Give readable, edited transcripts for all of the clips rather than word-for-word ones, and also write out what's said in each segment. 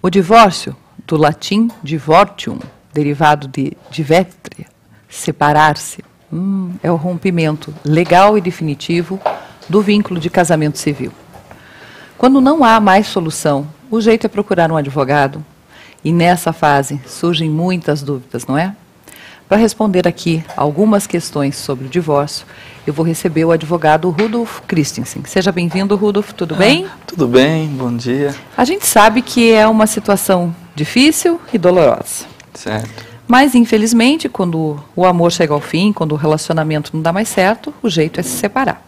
O divórcio, do latim divortium, derivado de divetre, separar-se, é o rompimento legal e definitivo do vínculo de casamento civil. Quando não há mais solução, o jeito é procurar um advogado, e nessa fase surgem muitas dúvidas, não é? Para responder aqui algumas questões sobre o divórcio, eu vou receber o advogado Rudolf Christensen. Seja bem-vindo, Rudolf, tudo bem? Tudo bem, bom dia. A gente sabe que é uma situação difícil e dolorosa. Certo. Mas, infelizmente, quando o amor chega ao fim, quando o relacionamento não dá mais certo, o jeito é se separar.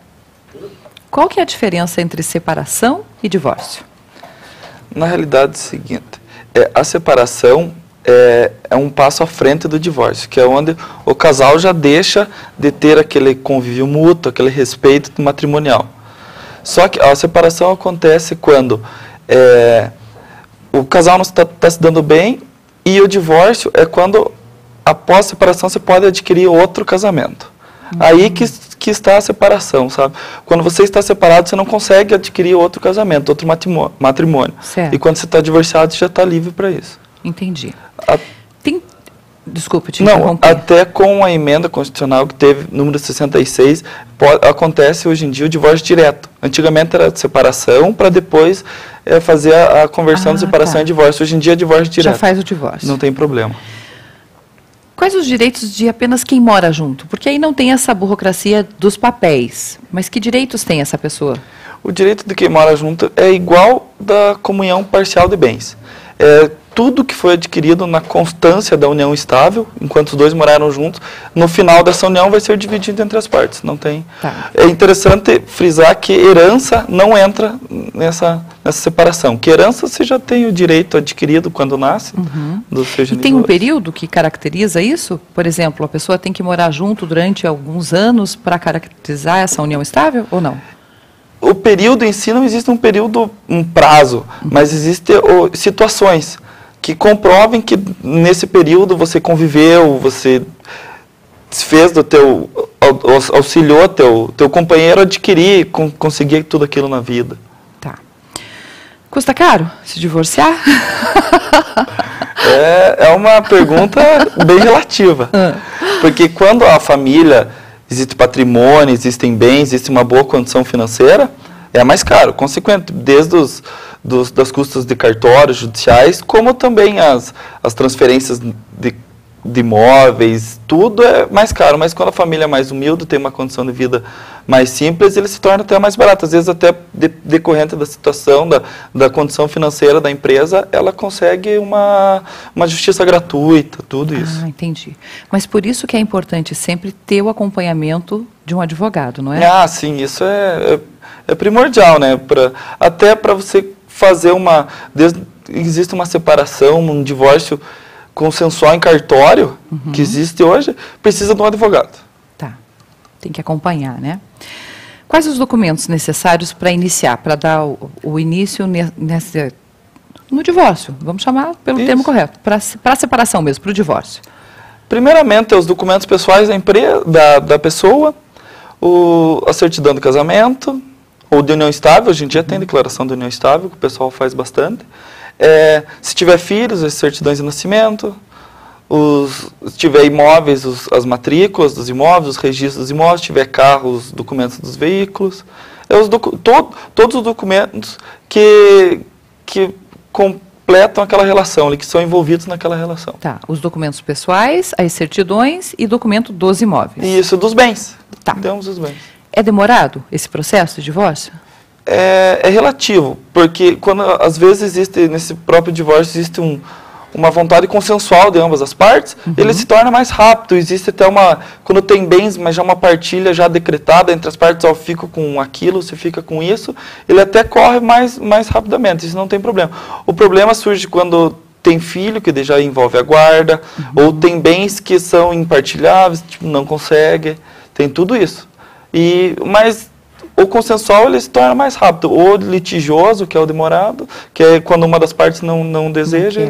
Qual que é a diferença entre separação e divórcio? Na realidade é o seguinte, a separação é um passo à frente do divórcio, que é onde o casal já deixa de ter aquele convívio mútuo, aquele respeito matrimonial. Só que a separação acontece quando o casal não está se dando bem, e o divórcio é quando, após a separação, você pode adquirir outro casamento. Aí que está a separação, sabe? Quando você está separado, você não consegue adquirir outro casamento, outro matrimônio. Certo. E quando você está divorciado, você já está livre para isso. Entendi. Desculpa, te interromper. Não, até com a emenda constitucional que teve, número 66, acontece hoje em dia o divórcio direto. Antigamente era separação, para depois fazer a conversão de separação em divórcio. Hoje em dia é divórcio direto. Já faz o divórcio. Não tem problema. Quais os direitos de apenas quem mora junto? Porque aí não tem essa burocracia dos papéis. Mas que direitos tem essa pessoa? O direito de quem mora junto é igual da comunhão parcial de bens. Tudo que foi adquirido na constância da união estável, enquanto os dois moraram juntos, no final dessa união vai ser dividido entre as partes. Não tem. Tá. É interessante frisar que herança não entra nessa separação. Que herança você já tem o direito adquirido quando nasce do seu genitor. E tem um período que caracteriza isso? Por exemplo, a pessoa tem que morar junto durante alguns anos para caracterizar essa união estável ou não? O período em si não existe um prazo, mas existem situações que comprovem que nesse período você conviveu, você fez auxiliou teu companheiro a adquirir, conseguir tudo aquilo na vida. Tá. Custa caro se divorciar? É uma pergunta bem relativa, porque quando a família, existe patrimônio, existem bens, existe uma boa condição financeira, é mais caro, consequente, desde das custas de cartórios judiciais, como também as transferências de imóveis, tudo é mais caro. Mas quando a família é mais humilde, tem uma condição de vida mais simples, ele se torna até mais barato. Às vezes até decorrente da situação, da condição financeira da empresa, ela consegue uma justiça gratuita, tudo isso. Ah, entendi. Mas por isso que é importante sempre ter o acompanhamento de um advogado, não é? Ah, sim, isso é primordial, né? Até para você fazer existe uma separação, um divórcio consensual em cartório, que existe hoje, precisa de um advogado. Tá, tem que acompanhar, né? Quais os documentos necessários para iniciar, para dar o início no divórcio? Vamos chamar pelo termo correto, para a separação mesmo, para o divórcio. Primeiramente, os documentos pessoais da pessoa, a certidão do casamento, ou de união estável. Hoje em dia tem declaração de união estável, que o pessoal faz bastante. Se tiver filhos, as certidões de nascimento. Se tiver imóveis, as matrículas dos imóveis, os registros dos imóveis. Se tiver carros, os documentos dos veículos. Todos os documentos que completam aquela relação, que são envolvidos naquela relação. Tá, os documentos pessoais, as certidões e documento dos imóveis. Isso, dos bens. Tá. Temos os bens. É demorado esse processo de divórcio? É relativo, porque às vezes nesse próprio divórcio existe uma vontade consensual de ambas as partes, ele se torna mais rápido. Existe até quando tem bens, mas já uma partilha já decretada entre as partes, eu fico com aquilo, você fica com isso, ele até corre mais rapidamente, isso não tem problema. O problema surge quando tem filho, que já envolve a guarda, ou tem bens que são impartilháveis, tipo, não consegue, tem tudo isso. Mas o consensual ele se torna mais rápido. O litigioso, que é o demorado, que é quando uma das partes não deseja.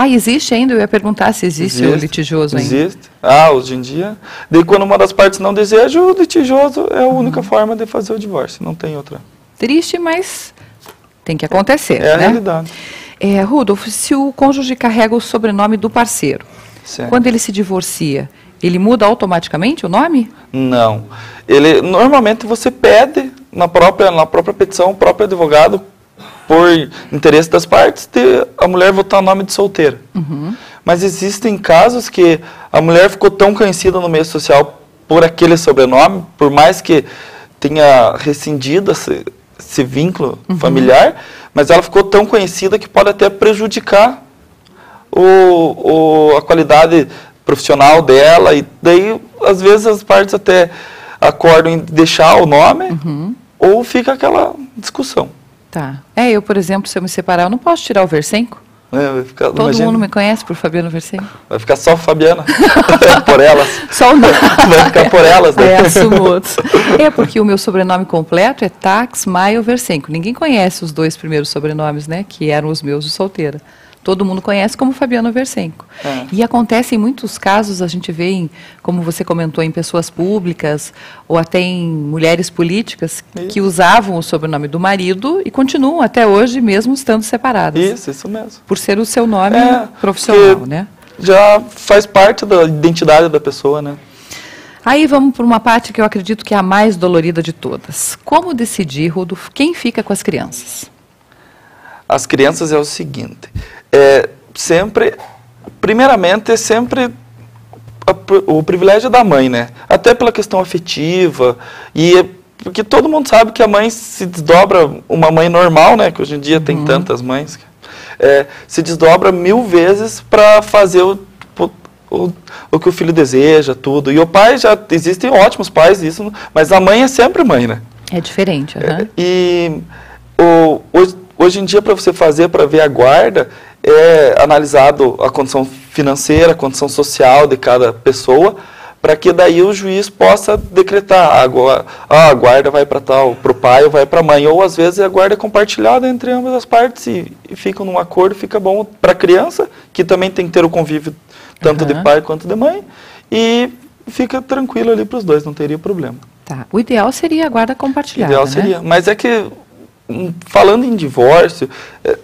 Existe ainda? Eu ia perguntar se existe o litigioso ainda. Existe. Hoje em dia. Daí quando uma das partes não deseja, o litigioso é a única forma de fazer o divórcio. Não tem outra. Triste, mas tem que acontecer. É a realidade. Rudolf, se o cônjuge carrega o sobrenome do parceiro, Certo. quando ele se divorcia, ele muda automaticamente o nome? Não. Normalmente você pede na própria petição, o próprio advogado, por interesse das partes, a mulher votar o nome de solteira. Mas existem casos que a mulher ficou tão conhecida no meio social por aquele sobrenome, por mais que tenha rescindido esse vínculo familiar, mas ela ficou tão conhecida que pode até prejudicar a qualidade profissional dela, e daí às vezes as partes até acordam em deixar o nome, ou fica aquela discussão. Tá. Eu, por exemplo, se eu me separar, eu não posso tirar o Versenco? Vai ficar, Todo imagina, mundo me conhece por Fabiano Versenco? vai ficar só Fabiana, por elas. Só o nome. Vai ficar por elas, né? Assumo outros. Porque o meu sobrenome completo é Tax Maio Versenco. Ninguém conhece os 2 primeiros sobrenomes, né? Que eram os meus de solteira. Todo mundo conhece como Fabiano Versenco. E acontece em muitos casos, a gente vê, como você comentou, em pessoas públicas ou até em mulheres políticas que usavam o sobrenome do marido e continuam até hoje, mesmo estando separadas. Isso mesmo. Por ser o seu nome profissional, né? Já faz parte da identidade da pessoa, né? Aí vamos para uma parte que eu acredito que é a mais dolorida de todas. Como decidir, Rudolf, quem fica com as crianças? As crianças é o seguinte, primeiramente é sempre o privilégio da mãe, né? Até pela questão afetiva, porque todo mundo sabe que a mãe se desdobra, uma mãe normal, né? Que hoje em dia tem tantas mães, se desdobra 1000 vezes para fazer o que o filho deseja, tudo. E o pai, existem ótimos pais, mas a mãe é sempre mãe, né? É diferente, Hoje em dia, para você para ver a guarda, é analisado a condição financeira, a condição social de cada pessoa, para que daí o juiz possa decretar, a guarda vai para o pai ou vai para a mãe, ou às vezes a guarda é compartilhada entre ambas as partes e fica num acordo, fica bom para a criança, que também tem que ter o convívio tanto de pai quanto de mãe, e fica tranquilo ali para os dois, não teria problema. Tá. O ideal seria a guarda compartilhada, O ideal seria, mas é que falando em divórcio,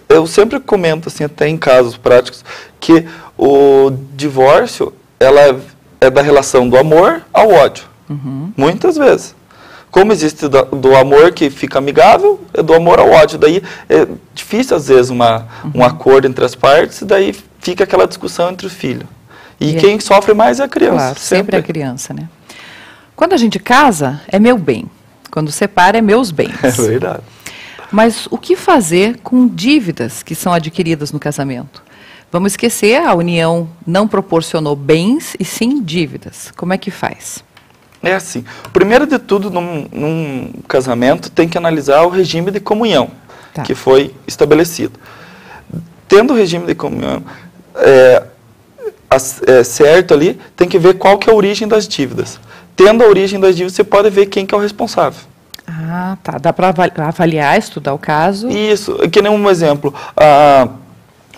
eu sempre comento, assim, até em casos práticos, que o divórcio, ela é da relação do amor ao ódio. Muitas vezes. Como existe do amor que fica amigável, é do amor ao ódio. Daí é difícil, às vezes, um acordo entre as partes, e daí fica aquela discussão entre os filhos. E quem sofre mais é a criança. Claro, sempre a criança, né? Quando a gente casa, é meu bem. Quando separa, é meus bens. É verdade. Mas o que fazer com dívidas que são adquiridas no casamento? Vamos esquecer, a união não proporcionou bens e sim dívidas. Como é que faz? É assim, primeiro de tudo, num casamento, tem que analisar o regime de comunhão que foi estabelecido. Tendo o regime de comunhão certo ali, tem que ver qual que é a origem das dívidas. Tendo a origem das dívidas, você pode ver quem que é o responsável. Ah, tá. Dá para avaliar, estudar o caso? Isso. Que nem um exemplo. A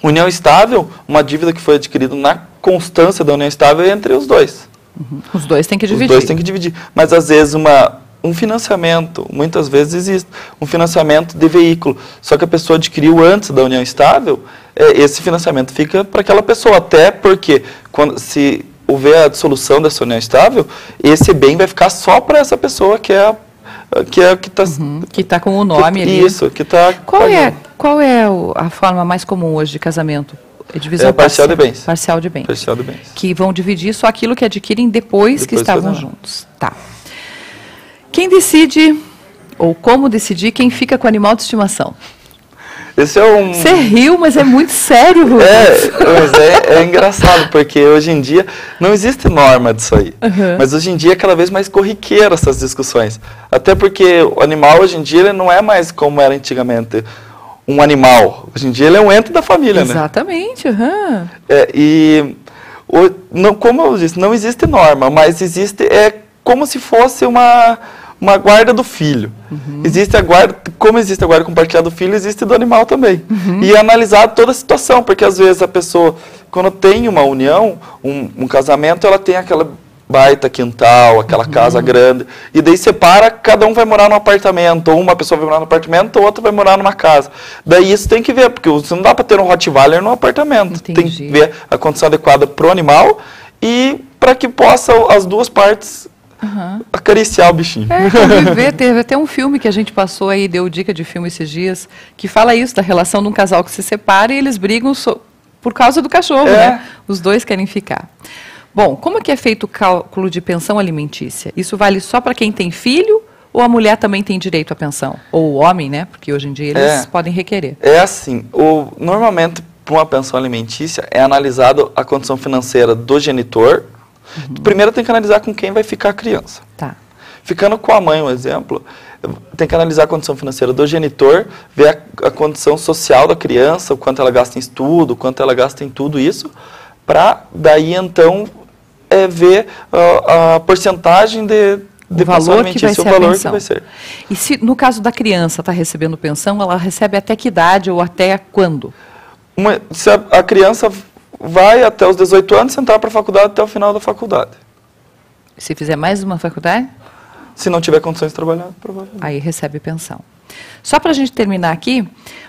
união estável, uma dívida que foi adquirida na constância da união estável é entre os dois. Os dois têm que dividir. Os dois têm que dividir. Mas, às vezes, um financiamento, muitas vezes existe, um financiamento de veículo. Só que a pessoa adquiriu antes da união estável, esse financiamento fica para aquela pessoa. Até porque, se houver a dissolução dessa união estável, esse bem vai ficar só para essa pessoa que está com o nome ali. Isso, que está... Qual é a forma mais comum hoje de casamento? Divisão parcial de bens. Parcial de bens. Parcial de bens. Que vão dividir só aquilo que adquirem depois que estavam juntos. Tá. Quem decide, ou como decidir, quem fica com o animal de estimação? Esse é um... Você riu, mas é muito sério, Rubens. Mas é engraçado, porque hoje em dia não existe norma disso aí. Mas hoje em dia é cada vez mais corriqueiro essas discussões. Até porque o animal hoje em dia ele não é mais como era antigamente um animal. Hoje em dia ele é um ente da família, Exatamente, né? Como eu disse, não existe norma, mas existe como se fosse uma guarda do filho. Existe a guarda, como existe a guarda compartilhada do filho, existe do animal também. E analisar toda a situação, porque às vezes a pessoa, quando tem uma união, um casamento, ela tem baita quintal, aquela casa grande, e daí separa, cada um vai morar num apartamento, ou uma pessoa vai morar num apartamento, ou outra vai morar numa casa. Daí isso tem que ver, porque você não dá para ter um Rottweiler num apartamento. Entendi. Tem que ver a condição adequada pro animal e para que possa as duas partes acariciar o bichinho. Conviver. Teve até um filme que a gente passou aí, deu dica de filme esses dias, que fala isso, da relação de um casal que se separa e eles brigam por causa do cachorro, né? Os dois querem ficar. Bom, como é que é feito o cálculo de pensão alimentícia? Isso vale só para quem tem filho ou a mulher também tem direito à pensão? Ou o homem, né? Porque hoje em dia eles podem requerer. É assim, normalmente para uma pensão alimentícia é analisado a condição financeira do genitor. Primeiro tem que analisar com quem vai ficar a criança. Tá. Ficando com a mãe, um exemplo, tem que analisar a condição financeira do genitor, ver a condição social da criança, o quanto ela gasta em estudo, o quanto ela gasta em tudo isso, para daí então ver a porcentagem de valor que vai ser o valor a pensão. Que vai ser. E se no caso da criança está recebendo pensão, ela recebe até que idade ou até quando? Se a criança vai até os 18 anos, entrar para a faculdade até o final da faculdade. Se fizer mais uma faculdade? Se não tiver condições de trabalhar, provavelmente. Aí recebe pensão. Só para a gente terminar aqui,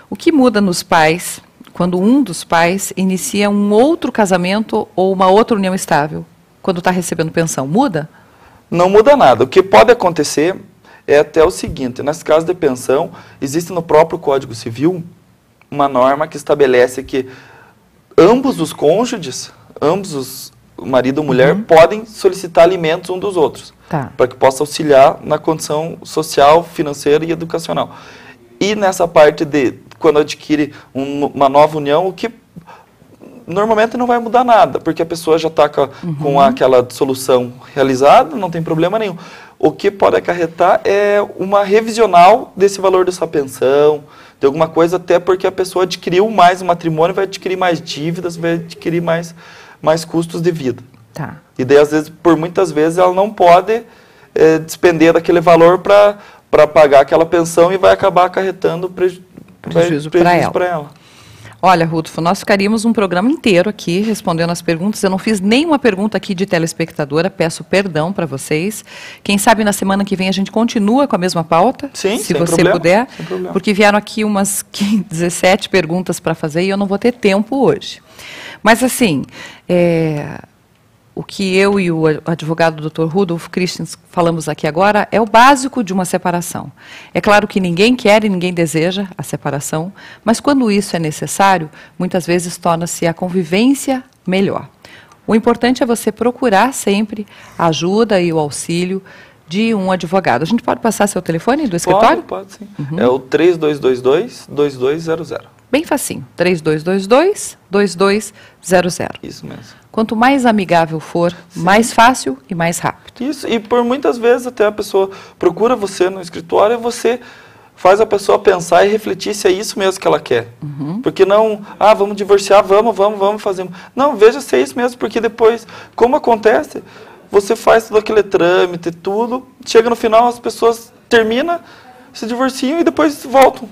o que muda nos pais quando um dos pais inicia um outro casamento ou uma outra união estável? Quando está recebendo pensão, muda? Não muda nada. O que pode acontecer é até o seguinte, nesse caso de pensão, existe no próprio Código Civil uma norma que estabelece que ambos os cônjuges, o marido e a mulher, podem solicitar alimentos um dos outros, para que possa auxiliar na condição social, financeira e educacional. E nessa parte de, quando adquire uma nova união, o que normalmente não vai mudar nada, porque a pessoa já está com aquela dissolução realizada, não tem problema nenhum. O que pode acarretar é uma revisional desse valor dessa pensão, de alguma coisa, até porque a pessoa adquiriu mais o matrimônio, vai adquirir mais dívidas, vai adquirir mais custos de vida. Tá. E daí, às vezes, por muitas vezes, ela não pode despender daquele valor para pagar aquela pensão e vai acabar acarretando prejuízo para ela. Olha, Rudolfo, nós ficaríamos um programa inteiro aqui respondendo as perguntas. Eu não fiz nenhuma pergunta aqui de telespectadora, peço perdão para vocês. Quem sabe na semana que vem a gente continua com a mesma pauta, sim, se você puder, porque vieram aqui umas 17 perguntas para fazer e eu não vou ter tempo hoje. Mas assim, o que eu e o advogado Dr. Rudolf Christensen falamos aqui agora é o básico de uma separação. É claro que ninguém quer e ninguém deseja a separação, mas quando isso é necessário, muitas vezes torna-se a convivência melhor. O importante é você procurar sempre a ajuda e o auxílio de um advogado. A gente pode passar seu telefone do escritório? Pode sim. É o 3222-2200. Bem facinho, 3222-2200. Isso mesmo. Quanto mais amigável for, mais fácil e mais rápido. Isso, e por muitas vezes até a pessoa procura você no escritório e você faz a pessoa pensar e refletir se é isso mesmo que ela quer. Porque não, vamos divorciar, vamos fazer. Não, veja se é isso mesmo, porque depois, como acontece, você faz todo aquele trâmite, tudo, chega no final, as pessoas terminam, se divorciam e depois voltam.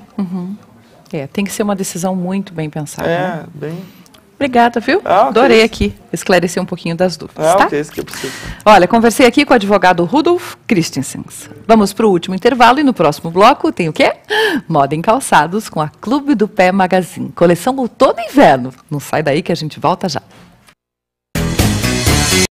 Tem que ser uma decisão muito bem pensada. Né? Bem... Obrigada, viu? Adorei aqui esclarecer um pouquinho das dúvidas, tá? Isso que eu preciso. Olha, conversei aqui com o advogado Rudolf Christensen. Vamos para o último intervalo e no próximo bloco tem o quê? Moda em calçados com a Clube do Pé Magazine. Coleção outono e inverno. Não sai daí que a gente volta já.